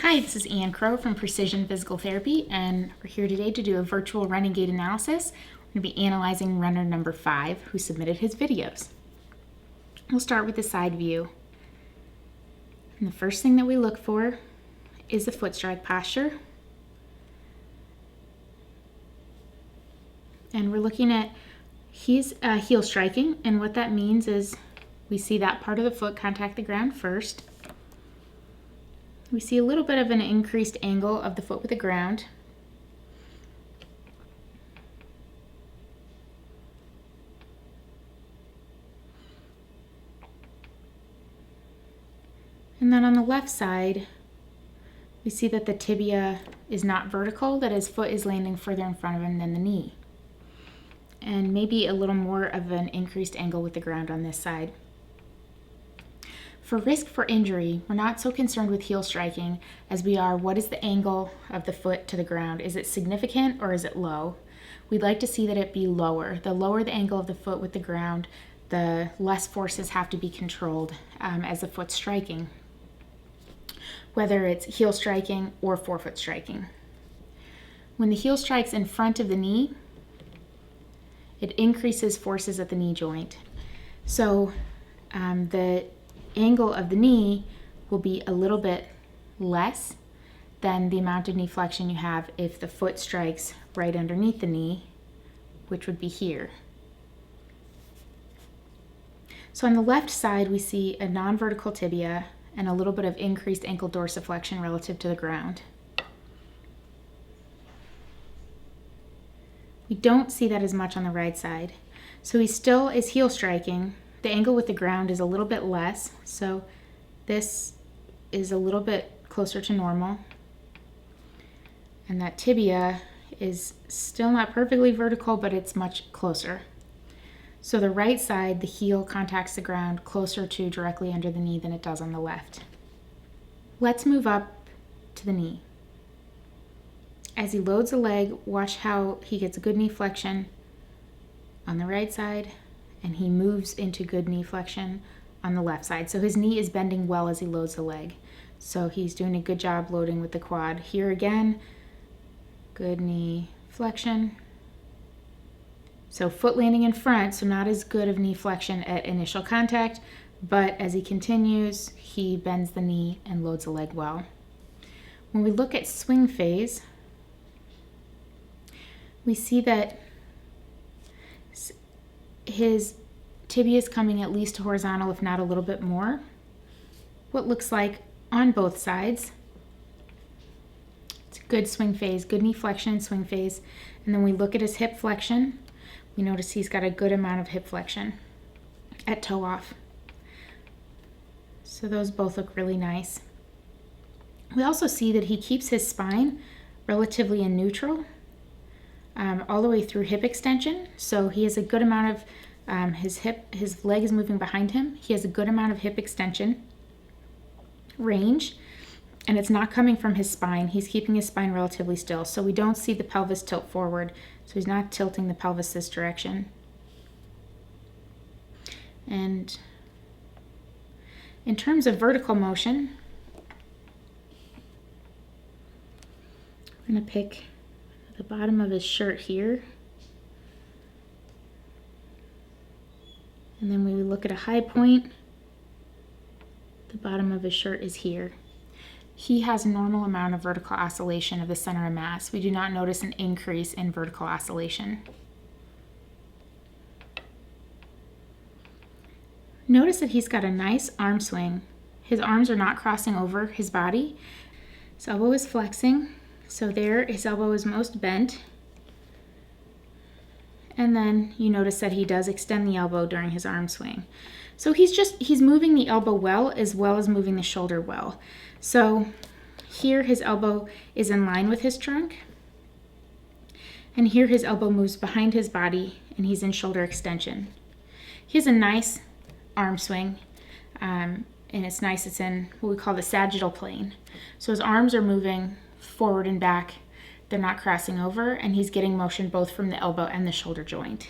Hi, this is Ann Crow from Precision Physical Therapy, and we're here today to do a virtual running gait analysis. We're going to be analyzing runner number 5 who submitted his videos. We'll start with the side view. And the first thing that we look for is the foot strike posture. And we're looking at he's heel striking, and what that means is we see that part of the foot contact the ground first. We see a little bit of an increased angle of the foot with the ground. And then on the left side, we see that the tibia is not vertical, that his foot is landing further in front of him than the knee. And maybe a little more of an increased angle with the ground on this side. For risk for injury, we're not so concerned with heel striking as we are what is the angle of the foot to the ground. Is it significant or is it low? We'd like to see that it be lower. The lower the angle of the foot with the ground, the less forces have to be controlled as the foot's striking, whether it's heel striking or forefoot striking. When the heel strikes in front of the knee, it increases forces at the knee joint. So the angle of the knee will be a little bit less than the amount of knee flexion you have if the foot strikes right underneath the knee, which would be here. So on the left side, we see a non-vertical tibia and a little bit of increased ankle dorsiflexion relative to the ground. We don't see that as much on the right side. So he still is heel striking. The angle with the ground is a little bit less, so this is a little bit closer to normal. And that tibia is still not perfectly vertical, but it's much closer. So the right side, the heel contacts the ground closer to directly under the knee than it does on the left. Let's move up to the knee. As he loads the leg, watch how he gets good knee flexion on the right side, and he moves into good knee flexion on the left side. So his knee is bending well as he loads the leg. So he's doing a good job loading with the quad. Here again, good knee flexion. So foot landing in front, so not as good of knee flexion at initial contact, but as he continues, he bends the knee and loads the leg well. When we look at swing phase, we see that his tibia is coming at least horizontal, if not a little bit more. What looks like on both sides. It's a good swing phase, good knee flexion, swing phase. And then we look at his hip flexion. We notice he's got a good amount of hip flexion at toe off. So those both look really nice. We also see that he keeps his spine relatively in neutral all the way through hip extension. So he has a good amount of his leg is moving behind him. He has a good amount of hip extension range, and it's not coming from his spine. He's keeping his spine relatively still. So we don't see the pelvis tilt forward. So he's not tilting the pelvis this direction. And in terms of vertical motion, I'm going to pick the bottom of his shirt here. And then when we look at a high point, the bottom of his shirt is here. He has a normal amount of vertical oscillation of the center of mass. We do not notice an increase in vertical oscillation. Notice that he's got a nice arm swing. His arms are not crossing over his body. His elbow is flexing. So there, his elbow is most bent. And then you notice that he does extend the elbow during his arm swing. So he's moving the elbow well as moving the shoulder well. So here his elbow is in line with his trunk. And here his elbow moves behind his body and he's in shoulder extension. He has a nice arm swing. And it's nice, it's in what we call the sagittal plane. So his arms are moving forward and back. They're not crossing over, and he's getting motion both from the elbow and the shoulder joint.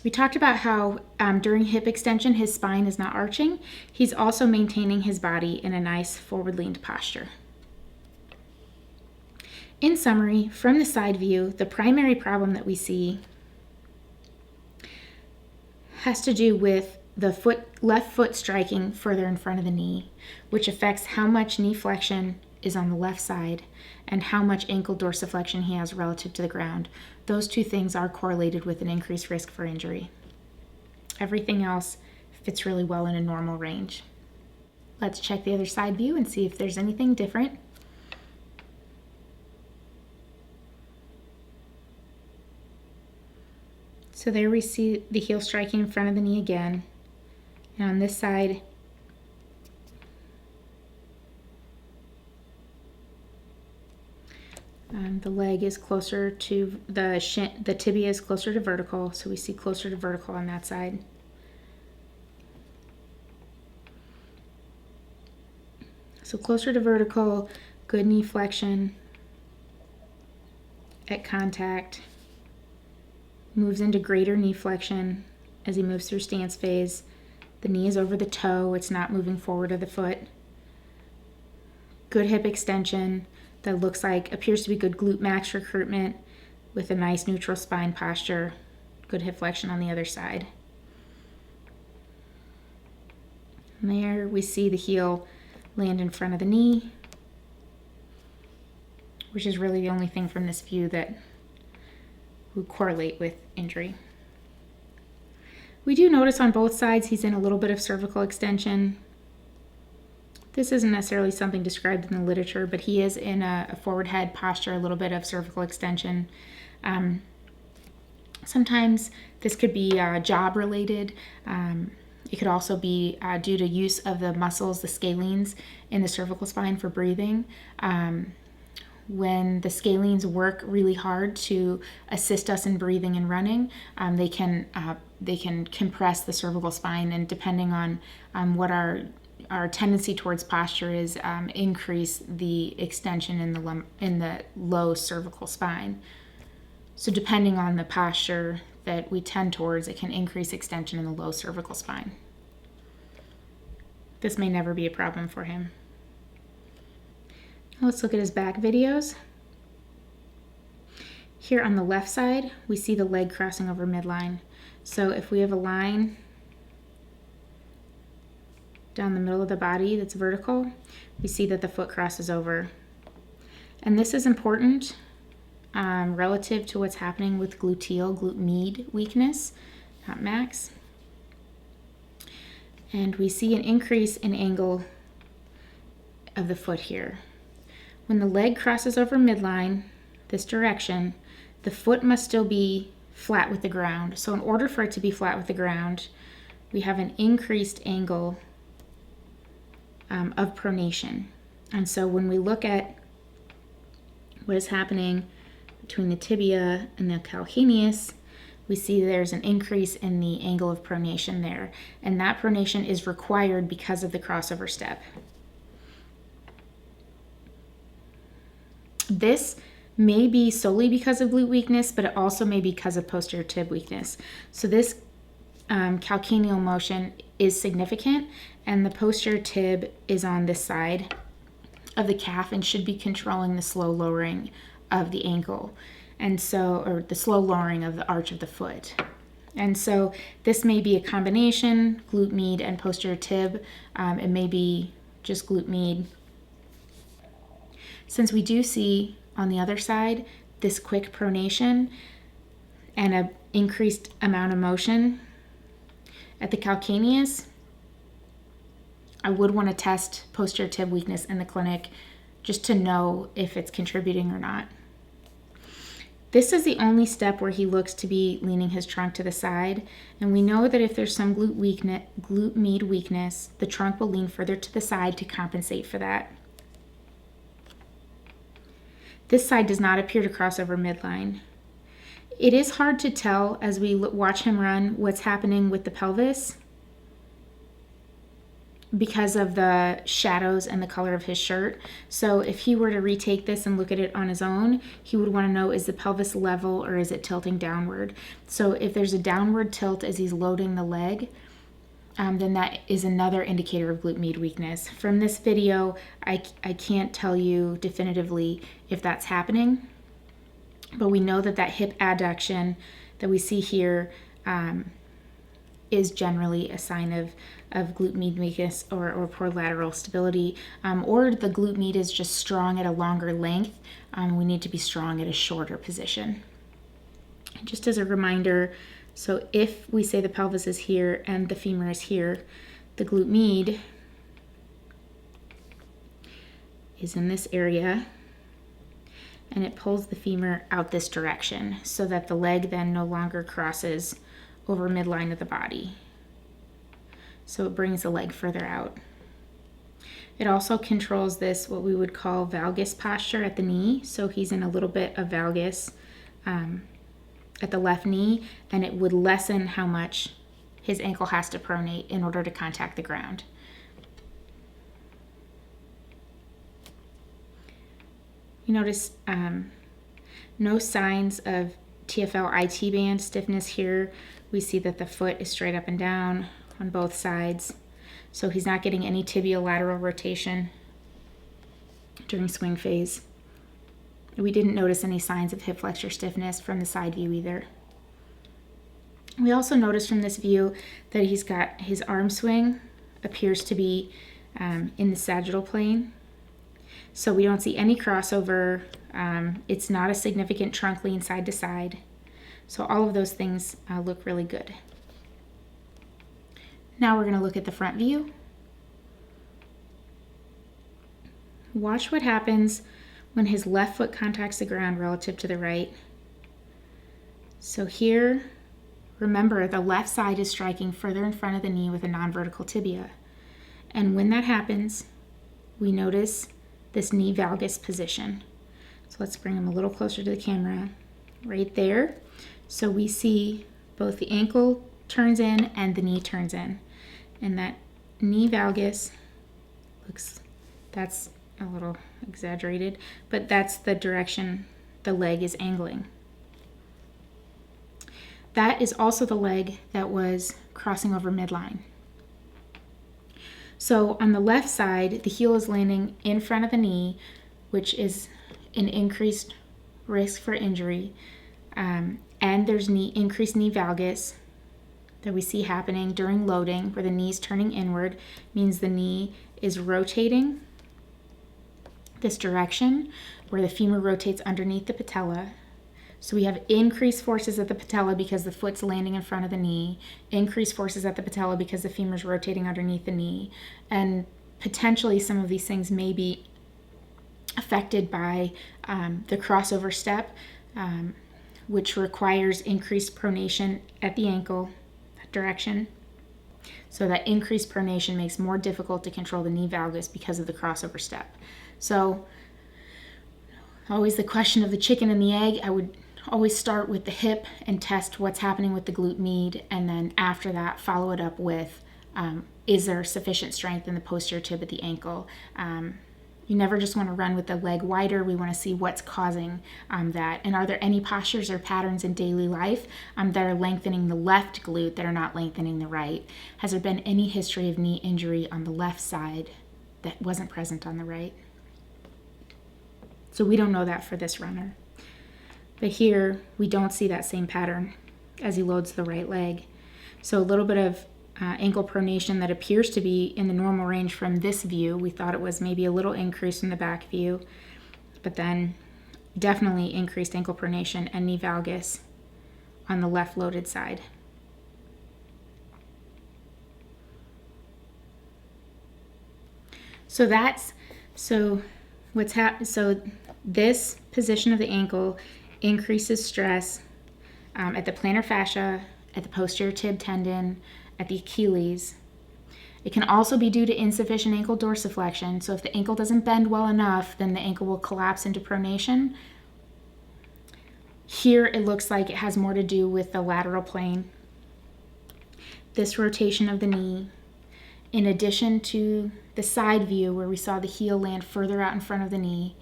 We talked about how during hip extension, his spine is not arching. He's also maintaining his body in a nice forward-leaned posture. In summary, from the side view, the primary problem that we see has to do with the left foot striking further in front of the knee, which affects how much knee flexion is on the left side and how much ankle dorsiflexion he has relative to the ground. Those two things are correlated with an increased risk for injury. Everything else fits really well in a normal range. Let's check the other side view and see if there's anything different. So there we see the heel striking in front of the knee again. And on this side, the leg is closer to the tibia is closer to vertical, so we see closer to vertical on that side. So closer to vertical, good knee flexion at contact, moves into greater knee flexion as he moves through stance phase. The knee is over the toe, it's not moving forward of the foot. Good hip extension that appears to be good glute max recruitment with a nice neutral spine posture, good hip flexion on the other side. And there we see the heel land in front of the knee, which is really the only thing from this view that would correlate with injury. We do notice on both sides he's in a little bit of cervical extension. This isn't necessarily something described in the literature, but he is in a forward head posture, a little bit of cervical extension. Sometimes this could be job related. It could also be due to use of the muscles, the scalenes in the cervical spine for breathing. When the scalenes work really hard to assist us in breathing and running, they can compress the cervical spine, and depending on what our tendency towards posture is, increase the extension in the low cervical spine. So depending on the posture that we tend towards, it can increase extension in the low cervical spine. This may never be a problem for him. Let's look at his back videos. Here on the left side, we see the leg crossing over midline. So if we have a line down the middle of the body that's vertical, we see that the foot crosses over. And this is important relative to what's happening with glute med weakness, not max. And we see an increase in angle of the foot here. When the leg crosses over midline, this direction, the foot must still be flat with the ground. So in order for it to be flat with the ground, we have an increased angle of pronation. And so when we look at what is happening between the tibia and the calcaneus, we see there's an increase in the angle of pronation there. And that pronation is required because of the crossover step. This may be solely because of glute weakness, but it also may be because of posterior tib weakness. So this calcaneal motion is significant, and the posterior tib is on this side of the calf and should be controlling the slow lowering of the ankle, and so, or the slow lowering of the arch of the foot. And so this may be a combination, glute med and posterior tib. It may be just glute med. Since we do see on the other side this quick pronation and an increased amount of motion at the calcaneus, I would want to test posterior tib weakness in the clinic just to know if it's contributing or not. This is the only step where he looks to be leaning his trunk to the side, and we know that if there's some glute med weakness, the trunk will lean further to the side to compensate for that. This side does not appear to cross over midline. It is hard to tell as we watch him run what's happening with the pelvis because of the shadows and the color of his shirt. So if he were to retake this and look at it on his own, he would want to know, is the pelvis level or is it tilting downward? So if there's a downward tilt as he's loading the leg, then that is another indicator of glute med weakness. From this video, I can't tell you definitively if that's happening, but we know that that hip adduction that we see here is generally a sign of glute med weakness or poor lateral stability, or the glute med is just strong at a longer length. We need to be strong at a shorter position. Just as a reminder, so if we say the pelvis is here and the femur is here, the glute med is in this area, and it pulls the femur out this direction so that the leg then no longer crosses over midline of the body. So it brings the leg further out. It also controls this, what we would call valgus posture at the knee. So he's in a little bit of valgus at the left knee, and it would lessen how much his ankle has to pronate in order to contact the ground. You notice no signs of TFL IT band stiffness here. We see that the foot is straight up and down on both sides. So he's not getting any tibial lateral rotation during swing phase. We didn't notice any signs of hip flexor stiffness from the side view either. We also notice from this view that he's got his arm swing appears to be in the sagittal plane. So we don't see any crossover. It's not a significant trunk lean side to side. So all of those things look really good. Now we're going to look at the front view. Watch what happens when his left foot contacts the ground relative to the right. So here, remember, the left side is striking further in front of the knee with a non-vertical tibia. And when that happens, we notice this knee valgus position. So let's bring him a little closer to the camera. Right there. So we see both the ankle turns in and the knee turns in. And that knee valgus that's a little exaggerated, but that's the direction the leg is angling. That is also the leg that was crossing over midline. So on the left side, the heel is landing in front of the knee, which is an increased risk for injury. And there's increased knee valgus that we see happening during loading, where the knee's turning inward, means the knee is rotating this direction, where the femur rotates underneath the patella. So we have increased forces at the patella because the foot's landing in front of the knee, increased forces at the patella because the femur's rotating underneath the knee, and potentially some of these things may be affected by the crossover step, which requires increased pronation at the ankle direction. So that increased pronation makes more difficult to control the knee valgus because of the crossover step. So always the question of the chicken and the egg. I would always start with the hip and test what's happening with the glute med, and then after that follow it up with is there sufficient strength in the posterior tib at the ankle. You never just want to run with the leg wider. We want to see what's causing that. And are there any postures or patterns in daily life that are lengthening the left glute that are not lengthening the right? Has there been any history of knee injury on the left side that wasn't present on the right? So we don't know that for this runner. But here, we don't see that same pattern as he loads the right leg. So a little bit of ankle pronation that appears to be in the normal range from this view. We thought it was maybe a little increase in the back view, but then definitely increased ankle pronation and knee valgus on the left loaded side. So this position of the ankle increases stress at the plantar fascia, at the posterior tib tendon, at the Achilles. It can also be due to insufficient ankle dorsiflexion. So if the ankle doesn't bend well enough, then the ankle will collapse into pronation. Here it looks like it has more to do with the lateral plane. This rotation of the knee in addition to the side view where we saw the heel land further out in front of the knee,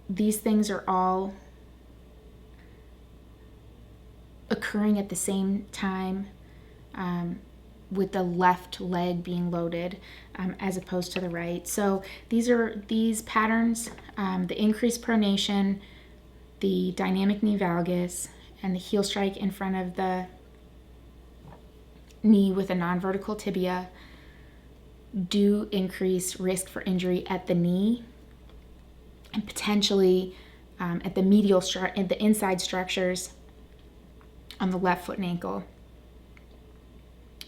these things are all occurring at the same time, with the left leg being loaded as opposed to the right. So these patterns, the increased pronation, the dynamic knee valgus, and the heel strike in front of the knee with a non-vertical tibia, do increase risk for injury at the knee and potentially at the medial at the inside structures on the left foot and ankle.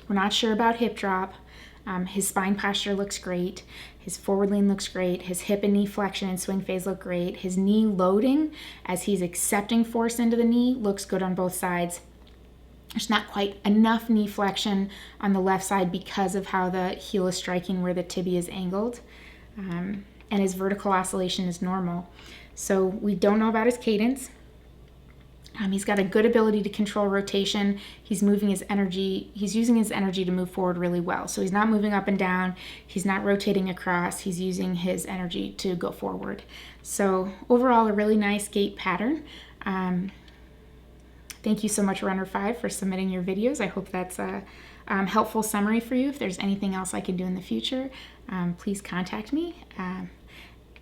We're not sure about hip drop. His spine posture looks great. His forward lean looks great. His hip and knee flexion and swing phase look great. His knee loading as he's accepting force into the knee looks good on both sides. There's not quite enough knee flexion on the left side because of how the heel is striking where the tibia is angled. And his vertical oscillation is normal. So we don't know about his cadence. He's got a good ability to control rotation. He's using his energy to move forward really well. So he's not moving up and down. He's not rotating across. He's using his energy to go forward. So overall, a really nice gait pattern. Thank you so much, Runner 5, for submitting your videos. I hope that's a helpful summary for you. If there's anything else I can do in the future, please contact me.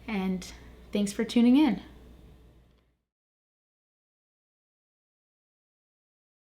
And thanks for tuning in.